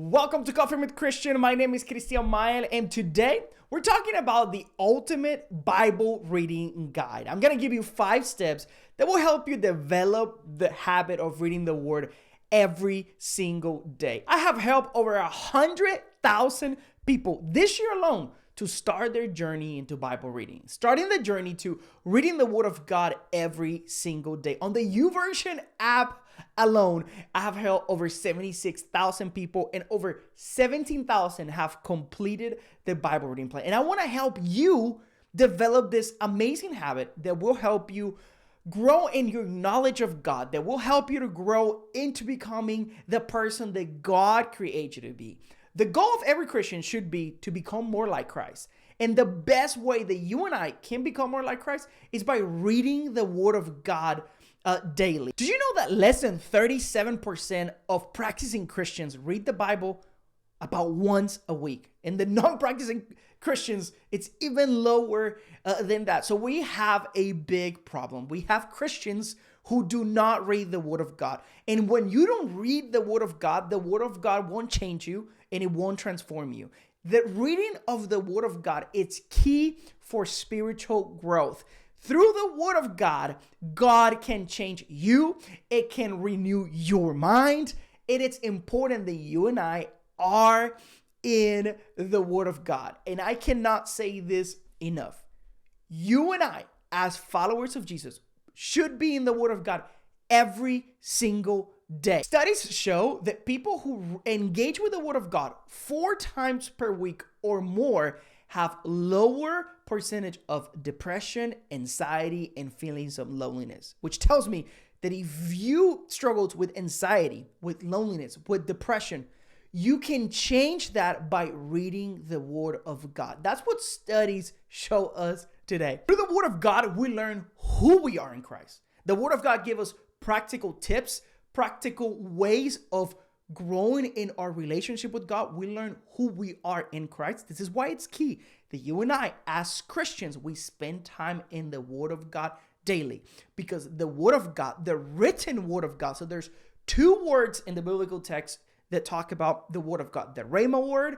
Welcome to Coffee with Christian. My name is Cristian Mael, and today we're talking about the ultimate Bible reading guide. I'm going to give you 5 steps that will help you develop the habit of reading the Word every single day. I have helped over 100,000 people this year alone to start their journey into Bible reading, starting the journey to reading the Word of God every single day. On the YouVersion app alone, I have helped over 76,000 people, and over 17,000 have completed the Bible reading plan. And I want to help you develop this amazing habit that will help you grow in your knowledge of God, that will help you to grow into becoming the person that God created you to be. The goal of every Christian should be to become more like Christ. And the best way that you and I can become more like Christ is by reading the Word of God daily. Did you know that less than 37% of practicing Christians read the Bible about once a week? And the non-practicing Christians, it's even lower than that. So we have a big problem. We have Christians who do not read the Word of God. And when you don't read the Word of God won't change you and it won't transform you. The reading of the Word of God, it's key for spiritual growth. Through the Word of God, God can change you. It can renew your mind. It is important that you and I are in the Word of God. And I cannot say this enough. You and I, as followers of Jesus, should be in the Word of God every single day. Studies show that people who engage with the Word of God 4 times per week or more have lower percentage of depression, anxiety, and feelings of loneliness, which tells me that if you struggle with anxiety, with loneliness, with depression, you can change that by reading the Word of God. That's what studies show us today. Through the Word of God, we learn who we are in Christ. The Word of God gives us practical tips, practical ways of growing in our relationship with God. We learn who we are in Christ. This is why it's key that you and I, as Christians, we spend time in the Word of God daily, because the Word of God, the written Word of God. So there's 2 words in the biblical text that talk about the Word of God, the Rhema word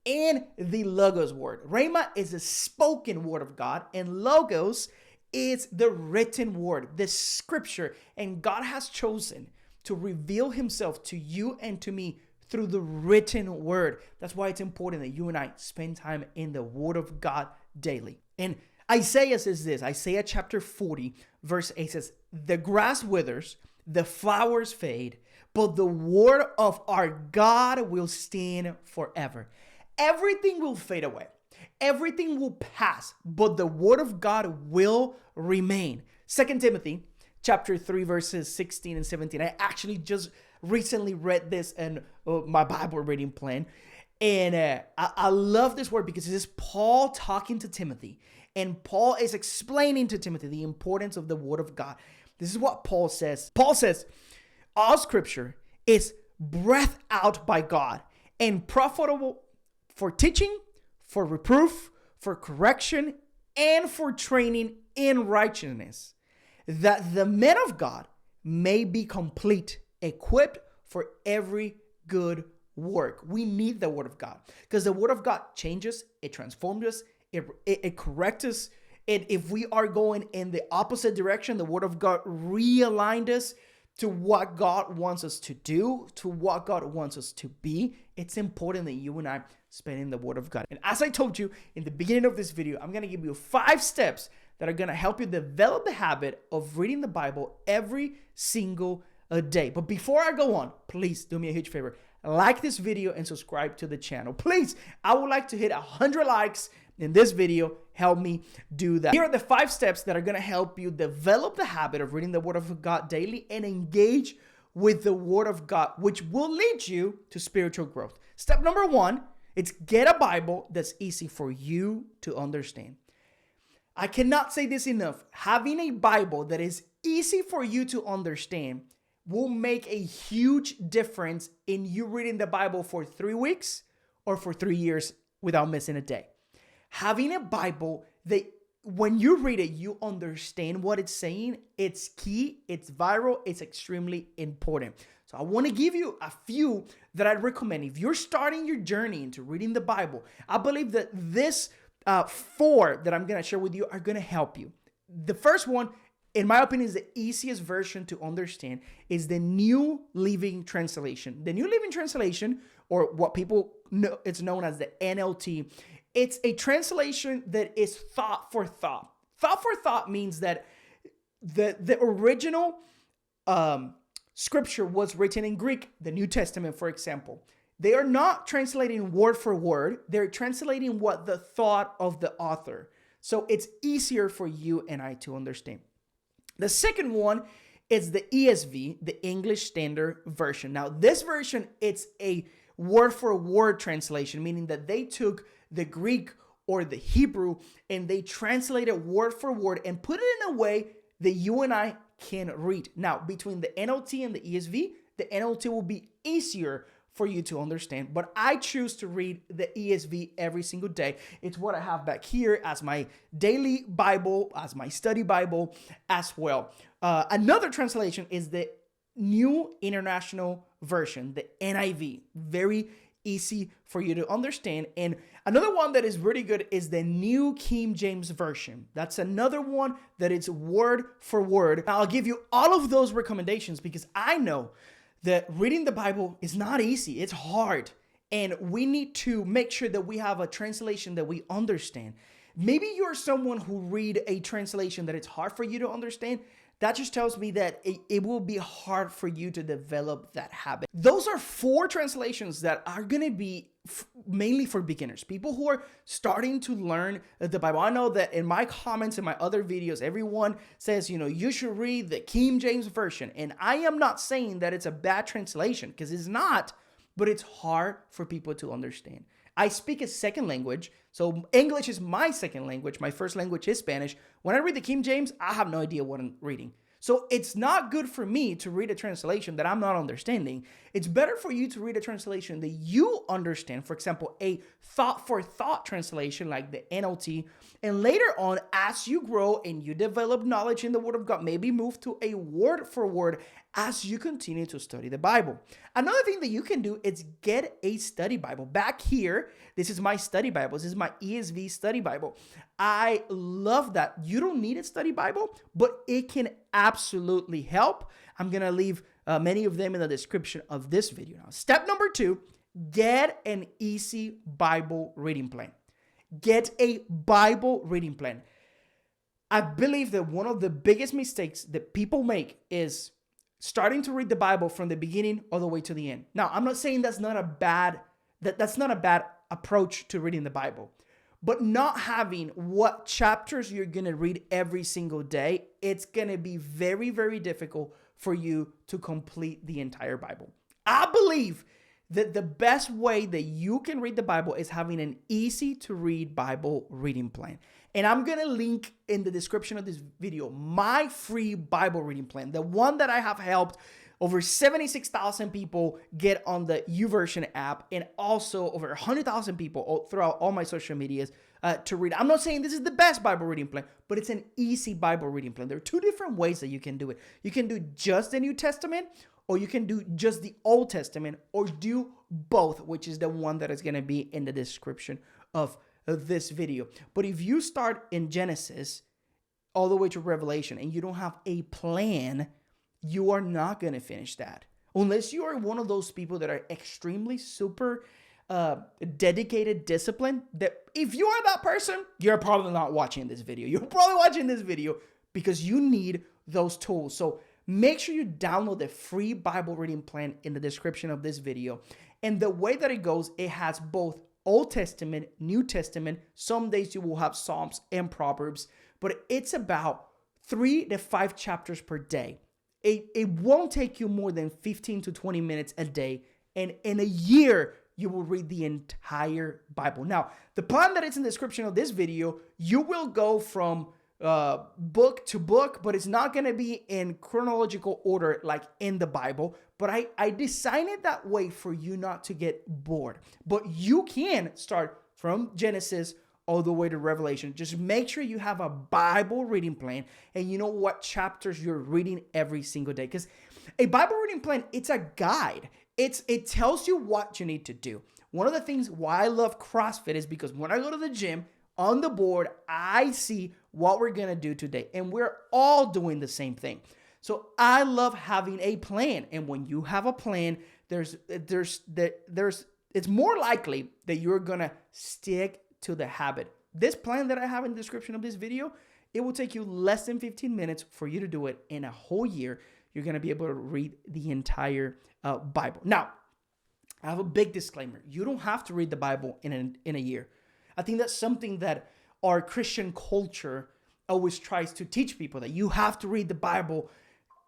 and the Logos word. Rhema is a spoken word of God, and Logos is the written word, the scripture. And God has chosen to reveal himself to you and to me through the written word. That's why it's important that you and I spend time in the Word of God daily. And Isaiah says this, Isaiah chapter 40, verse 8 says, "The grass withers, the flowers fade, but the word of our God will stand forever." Everything will fade away. Everything will pass, but the Word of God will remain. 2 Timothy chapter 3, verses 16 and 17. I actually just recently read this in my Bible reading plan. And I love this word because this is Paul talking to Timothy. And Paul is explaining to Timothy the importance of the Word of God. This is what Paul says. Paul says, "All scripture is breathed out by God and profitable for teaching, for reproof, for correction, and for training in righteousness, that the man of God may be complete, equipped for every good work." We need the Word of God because the Word of God changes, it transforms us, it corrects us. And if we are going in the opposite direction, the Word of God realigned us to what God wants us to do, to what God wants us to be. It's important that you and I spend in the Word of God. And as I told you in the beginning of this video, I'm going to give you 5 steps that are going to help you develop the habit of reading the Bible every single day. But before I go on, please do me a huge favor. Like this video and subscribe to the channel. Please, I would like to hit 100 likes in this video. Help me do that. Here are the 5 steps that are going to help you develop the habit of reading the Word of God daily and engage with the Word of God, which will lead you to spiritual growth. Step number 1, it's get a Bible that's easy for you to understand. I cannot say this enough. Having a Bible that is easy for you to understand will make a huge difference in you reading the Bible for 3 weeks or for 3 years without missing a day. Having a Bible that when you read it, you understand what it's saying, it's key, it's vital, it's extremely important. So I want to give you a few that I recommend. If you're starting your journey into reading the Bible, I believe that this 4 that I'm going to share with you are going to help you. The first one, in my opinion, is the easiest version to understand, is the New Living Translation. The New Living Translation, or what people know, it's known as the NLT. It's a translation that is thought for thought. Thought for thought means that the original scripture was written in Greek, the New Testament, for example. They are not translating word for word. They're translating what the thought of the author. So it's easier for you and I to understand. The second one is the ESV, the English Standard Version. Now, this version, it's a word for word translation, meaning that they took the Greek or the Hebrew and they translated word for word and put it in a way that you and I can read. Now, between the NLT and the ESV, the NLT will be easier for you to understand, but I choose to read the ESV every single day. It's what I have back here as my daily Bible, as my study Bible as well. Another translation is the New International Version, the NIV. Very easy for you to understand. And another one that is really good is the New King James Version. That's another one that is word for word. Now, I'll give you all of those recommendations because I know that reading the Bible is not easy. It's hard. And we need to make sure that we have a translation that we understand. Maybe you're someone who read a translation that it's hard for you to understand. That just tells me that it will be hard for you to develop that habit. Those are 4 translations that are going to be mainly for beginners, people who are starting to learn the Bible. I know that in my comments in my other videos, everyone says, you should read the King James Version. And I am not saying that it's a bad translation, because it's not, but it's hard for people to understand. I speak a second language, so English is my second language. My first language is Spanish. When I read the King James, I have no idea what I'm reading. So it's not good for me to read a translation that I'm not understanding. It's better for you to read a translation that you understand. For example, a thought for thought translation like the NLT. And later on, as you grow and you develop knowledge in the Word of God, maybe move to a word for word as you continue to study the Bible. Another thing that you can do is get a study Bible. Back here, this is my study Bible. This is my ESV study Bible. I love that. You don't need a study Bible, but it can absolutely help. I'm going to leave many of them in the description of this video. Now, step number 2, get an easy Bible reading plan. Get a Bible reading plan. I believe that one of the biggest mistakes that people make is starting to read the Bible from the beginning all the way to the end. Now, I'm not saying that's not a bad approach to reading the Bible, but not having what chapters you're going to read every single day, it's going to be very, very difficult for you to complete the entire Bible. I believe that the best way that you can read the Bible is having an easy to read Bible reading plan. And I'm going to link in the description of this video my free Bible reading plan, the one that I have helped over 76,000 people get on the YouVersion app, and also over 100,000 people throughout all my social medias to read. I'm not saying this is the best Bible reading plan, but it's an easy Bible reading plan. There are 2 different ways that you can do it. You can do just the New Testament, or you can do just the Old Testament, or do both, which is the one that is going to be in the description of this video. But if you start in Genesis all the way to Revelation and you don't have a plan, you are not going to finish that. Unless you are one of those people that are extremely super dedicated, disciplined, that if you are that person, you're probably not watching this video. You're probably watching this video because you need those tools. So make sure you download the free Bible reading plan in the description of this video. And the way that it goes, it has both Old Testament, New Testament. Some days you will have Psalms and Proverbs, but it's about 3 to 5 chapters per day. It won't take you more than 15 to 20 minutes a day. And in a year, you will read the entire Bible. Now, the plan that is in the description of this video, you will go from book to book, but it's not going to be in chronological order like in the Bible. But I designed it that way for you not to get bored. But you can start from Genesis all the way to Revelation. Just make sure you have a Bible reading plan and you know what chapters you're reading every single day. Because A Bible reading plan, it's a guide. It tells you what you need to do. One of the things why I love CrossFit is because when I go to the gym, on the board, I see what we're going to do today. And we're all doing the same thing. So I love having a plan. And when you have a plan, it's more likely that you're going to stick to the habit. This plan that I have in the description of this video, it will take you less than 15 minutes for you to do it. In a whole year, you're going to be able to read the entire Bible. Now, I have a big disclaimer. You don't have to read the Bible in a year. I think that's something that our Christian culture always tries to teach people, that you have to read the Bible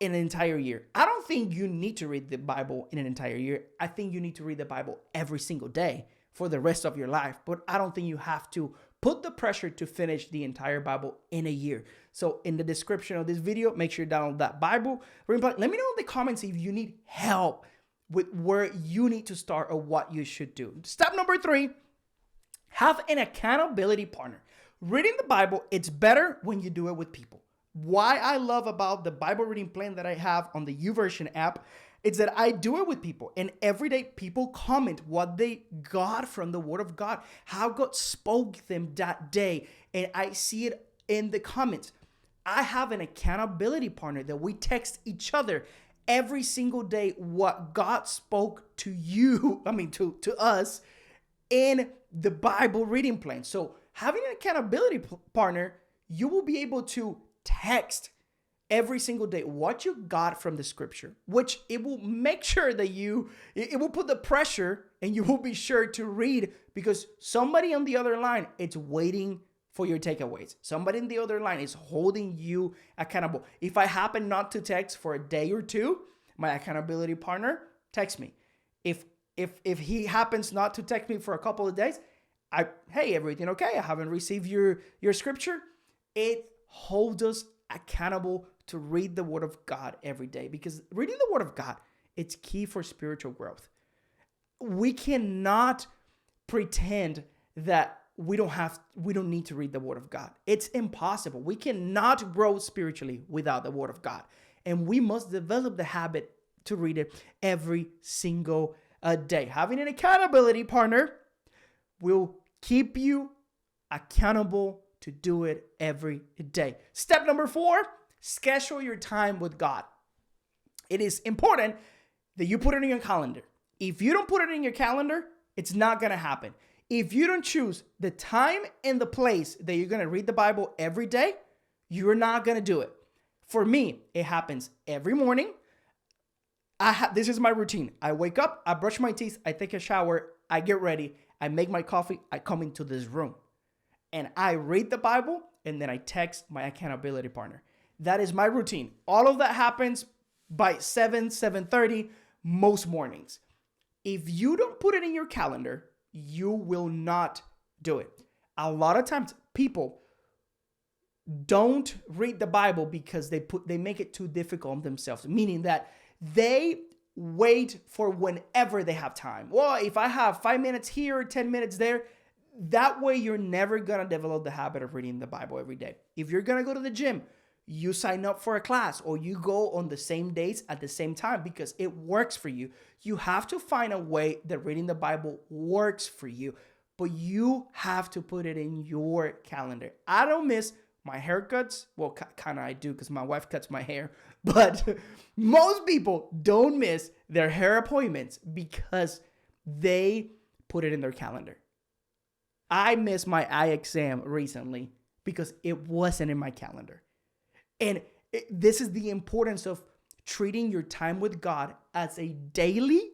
in an entire year. I don't think you need to read the Bible in an entire year. I think you need to read the Bible every single day for the rest of your life. But I don't think you have to put the pressure to finish the entire Bible in a year. So in the description of this video, make sure you download that Bible. Let me know in the comments if you need help with where you need to start or what you should do. Step number 3, have an accountability partner. Reading the Bible, it's better when you do it with people. Why I love about the Bible reading plan that I have on the YouVersion app, it's that I do it with people. And every day people comment what they got from the Word of God, how God spoke them that day. And I see it in the comments. I have an accountability partner that we text each other every single day what God spoke to you, to us in the Bible reading plan. So having an accountability partner, you will be able to text every single day what you got from the scripture, which it will make sure that it will put the pressure and you will be sure to read, because somebody on the other line, it's waiting for your takeaways. Somebody in the other line is holding you accountable. If I happen not to text for a day or two, my accountability partner texts me. If he happens not to text me for a couple of days, hey, everything okay? I haven't received your scripture. It holds us accountable to read the Word of God every day, because reading the Word of God, it's key for spiritual growth. We cannot pretend that we don't need to read the Word of God. It's impossible. We cannot grow spiritually without the Word of God. And we must develop the habit to read it every single day. Having an accountability partner will keep you accountable to do it every day. Step number 4, schedule your time with God. It is important that you put it in your calendar. If you don't put it in your calendar, it's not going to happen. If you don't choose the time and the place that you're going to read the Bible every day, you're not going to do it. For me, it happens every morning. This is my routine. I wake up, I brush my teeth, I take a shower, I get ready, I make my coffee, I come into this room. And I read the Bible, and then I text my accountability partner. That is my routine. All of that happens by 7:30 most mornings. If you don't put it in your calendar, you will not do it. A lot of times people don't read the Bible because they make it too difficult on themselves, meaning that they wait for whenever they have time. Well, if I have 5 minutes here, 10 minutes there, that way you're never going to develop the habit of reading the Bible every day. If you're going to go to the gym, you sign up for a class, or you go on the same days at the same time because it works for you. You have to find a way that reading the Bible works for you, but you have to put it in your calendar. I don't miss my haircuts. Well, kind of I do, because my wife cuts my hair, but most people don't miss their hair appointments because they put it in their calendar. I missed my eye exam recently because it wasn't in my calendar. And this is the importance of treating your time with God as a daily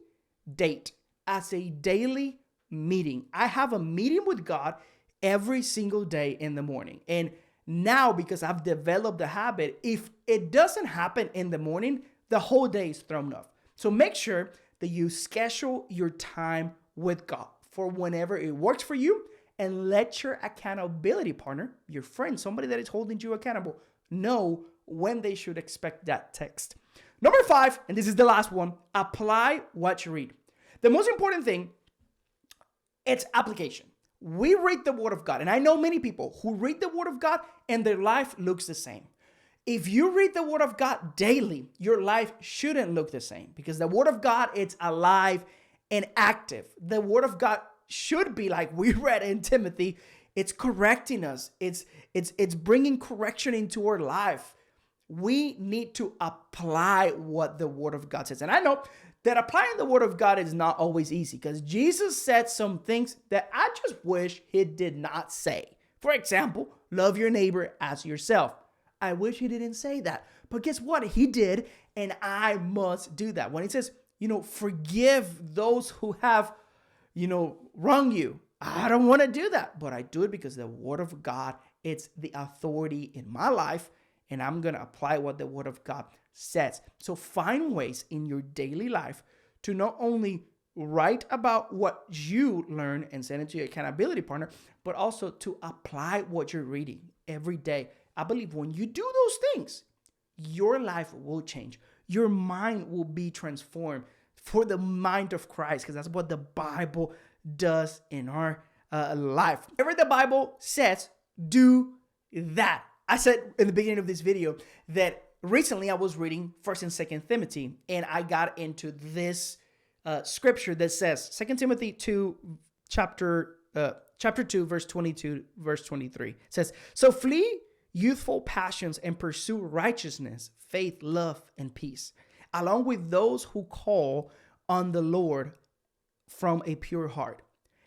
date, as a daily meeting. I have a meeting with God every single day in the morning. And now, because I've developed the habit, if it doesn't happen in the morning, the whole day is thrown off. So make sure that you schedule your time with God for whenever it works for you, and let your accountability partner, your friend, somebody that is holding you accountable, know when they should expect that text. Number 5, and this is the last one, apply what you read. The most important thing, it's application. We read the Word of God, and I know many people who read the Word of God and their life looks the same. If you read the Word of God daily, your life shouldn't look the same because the Word of God, it's alive and active. The Word of God should be like we read in Timothy. It's correcting us. It's bringing correction into our life. We need to apply what the Word of God says. And I know that applying the Word of God is not always easy because Jesus said some things that I just wish he did not say. For example, love your neighbor as yourself. I wish he didn't say that. But guess what? He did, and I must do that. When he says, forgive those who have, wronged you. I don't want to do that, but I do it because the Word of God, it's the authority in my life, and I'm going to apply what the Word of God says. So find ways in your daily life to not only write about what you learn and send it to your accountability partner, but also to apply what you're reading every day. I believe when you do those things, your life will change. Your mind will be transformed for the mind of Christ, because that's what the Bible does in our life. Whatever the Bible says, do that. I said in the beginning of this video that recently I was reading 1st and 2nd Timothy, and I got into this scripture that says 2 Timothy 2, chapter 2, verse 22, verse 23. It says, so flee youthful passions and pursue righteousness, faith, love, and peace, along with those who call on the Lord from a pure heart.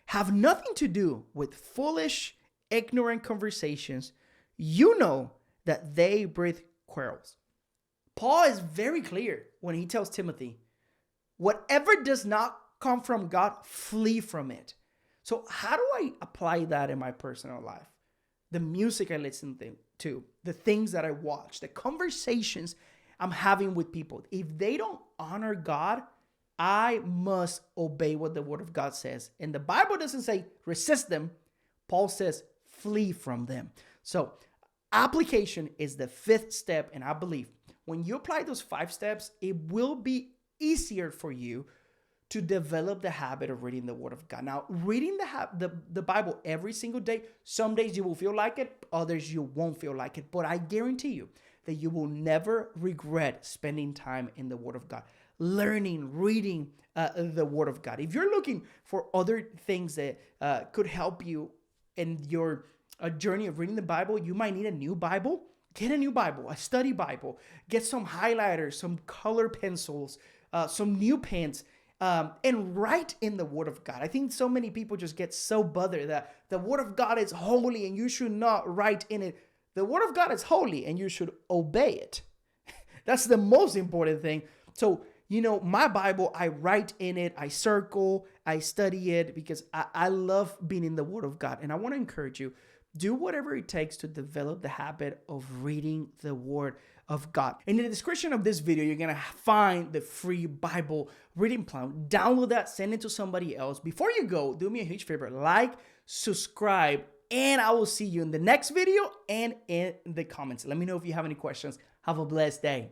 Have nothing to do with foolish, ignorant conversations. You know that they breed quarrels. Paul is very clear when he tells Timothy, whatever does not come from God, flee from it. So how do I apply that in my personal life? The music I listen to, the things that I watch, the conversations I'm having with people. If they don't honor God, I must obey what the Word of God says. And the Bible doesn't say resist them. Paul says flee from them. So application is the 5th step. And I believe when you apply those 5 steps, it will be easier for you to develop the habit of reading the Word of God. Now, reading the Bible every single day, some days you will feel like it, others you won't feel like it. But I guarantee you that you will never regret spending time in the Word of God, learning, reading the Word of God. If you're looking for other things that could help you in your journey of reading the Bible, you might need a new Bible. Get a new Bible, a study Bible. Get some highlighters, some color pencils, some new pens. And write in the Word of God. I think so many people just get so bothered that the Word of God is holy and you should not write in it. The Word of God is holy and you should obey it. That's the most important thing. So, my Bible, I write in it, I circle, I study it because I love being in the Word of God. And I want to encourage you, do whatever it takes to develop the habit of reading the Word of God. And in the description of this video, you're going to find the free Bible reading plan. Download that, send it to somebody else. Before you go, do me a huge favor, like, subscribe, and I will see you in the next video and in the comments. Let me know if you have any questions. Have a blessed day.